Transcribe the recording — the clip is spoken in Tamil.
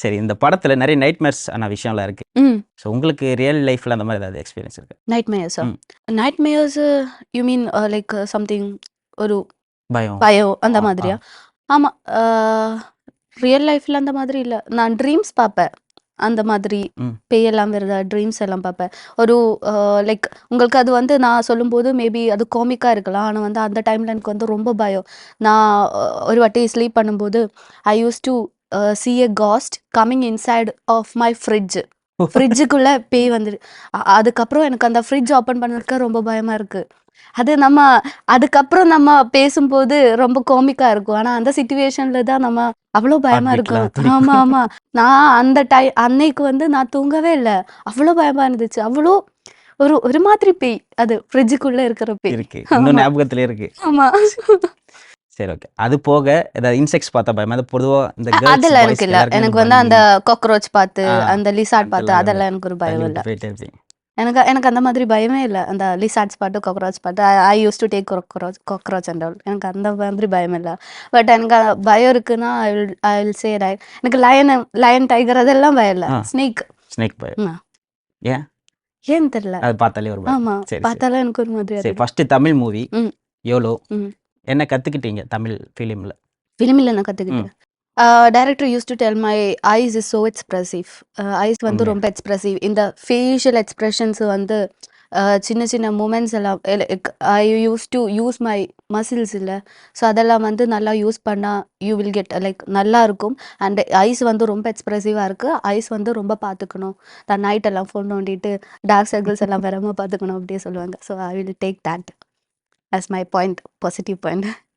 சரி, இந்த படத்துல நெறைய நைட்மேர்ஸ் ஆன விஷயம்லாம் இருக்கு. ம். ஸோ உங்களுக்கு ரியல் லைஃப்ல அந்த மாரி ஏதாவது எக்ஸ்பீரியன்ஸ் இருக்கா? நைட்மேர்ஸா? ம். Nightmares you mean like something ஒரு பயம். பயம் அந்த ஆ, ஆ. மாதிரியா? ஆமா. ரியல் லைஃப்ல அந்த மாதிரி இல்ல. நான் ட்ரீம்ஸ் பார்ப்பேன். அந்த மாதிரி ம். பேயெல்லாம் வருதா ட்ரீம்ஸ் எல்லாம் பார்ப்பேன். ஒரு லைக் உங்களுக்கு அது வந்து நான் சொல்லும்போது மேபி அது காமிக்கா இருக்கலாம். ஆனா வந்து அந்த டைம்ல எனக்கு வந்து ரொம்ப பயம். நான் ஒரு வாட்டி ஸ்லீப் பண்ணும்போது I used to see a ghost coming inside of my fridge. ஃப்ரிட்ஜுக்குள்ள பேய் வந்துரு. அதுக்கப்புறம் எனக்கு அந்த ஃப்ரிட்ஜ் ஓப்பன் பண்ணதுக்கு ரொம்ப பயமா இருக்கு. அது நம்ம அதுக்கப்புறம் நம்ம பேசும்போது ரொம்ப காமிக்கா இருக்கும். ஆனா அந்த சிச்சுவேஷன்ல தான் நம்ம அவ்ளோ ஹார்ட் பயமா இருக்கும். பீட்லாம் துடிக்கும். ஆமா, ஆமா. நான் அந்த அன்னைக்கு வந்து நான் தூங்கவே இல்ல. அவ்ளோ பயமா இருந்துச்சு. அவ்ளோ ஒரு ஒரு மாதிரி பேய். அது ஃப்ரிட்ஜுக்குள்ள இருக்கிற பேய். இருக்கு. இன்னும் ஆமா, ஞாபகத்திலே இருக்கு. ஆமா. சரி, ஓகே. அது போக ஏதாவது இன்செக்ட்ஸ் பார்த்தா பயமா? அது பொதுவா இந்த கேர்ல்ஸ், அதெல்லாம் எனக்கு பாய்ஸ்க்கு இல்ல. எல்லாருக்குமே இந்த எனக்கு வந்து பல்லி, அந்த காக்ரோச் பார்த்து, ஆ அந்த லிசார்ட் பார்த்து அதெல்லாம் அதெல்லாம் எனக்கு ஒரு பயம் இல்ல. தள்ளிவிட்டு போயிட்டே இருப்பீங்க. எனக்கு எனக்கு அந்த மாதிரி பயமே இல்ல. அந்த லிசார்ட்ஸ் பார்த்து, காக்ரோச் பார்த்து ஐ used to take cockroach and all. எனக்கு அந்த மாதிரி பயம் இல்ல. பட் எனக்கு பயம் இருக்குன்னா ஐ வில் சே ரைட். எனக்கு லயன், டைகர் அதெல்லாம் பயம் இல்ல. ஆ ஸ்னேக். ஸ்னேக் பயம். ம். ஏன்? ஏன்னு தெரியல. அது பார்த்தாலே ஒரு பயம். ஆமா. சரி, சரி. பார்த்தாலே எனக்கு ஒரு மாதிரியா சரி, தெரியும். ஃபர்ஸ்ட்டு தமிழ் மூவி ம், யோலோ. ம். என்ன கத்துக்கிட்டீங்க தமிழ் ஃபிலிம்ல? ஃபிலிமில நான் ம். கத்துக்கிட்டேன். Director used to tell my eyes is so expressive. Eyes வந்து உண்மையா? ரொம்ப எக்ஸ்பிரசிவ். இந்த ஃபேஷியல் எக்ஸ்பிரஷன்ஸ் வந்து சின்ன சின்ன மூமெண்ட்ஸ் எல்லாம் I use to use my muscles இல்ல. ஸோ அதெல்லாம் வந்து நல்லா யூஸ் பண்ணா யூ வில் கெட் லைக் நல்லா இருக்கும். அண்ட் ஐஸ் வந்து ரொம்ப எக்ஸ்பிரசிவா இருக்கு. ஐஸ் வந்து ரொம்ப பார்த்துக்கணும். நான் நைட் எல்லாம் ஃபோன் நோண்டிட்டு டார்க் சர்க்கிள்ஸ் எல்லாம் வராம பார்த்துக்கணும் அப்படியே சொல்லுவாங்க. So I will take that as my positive point.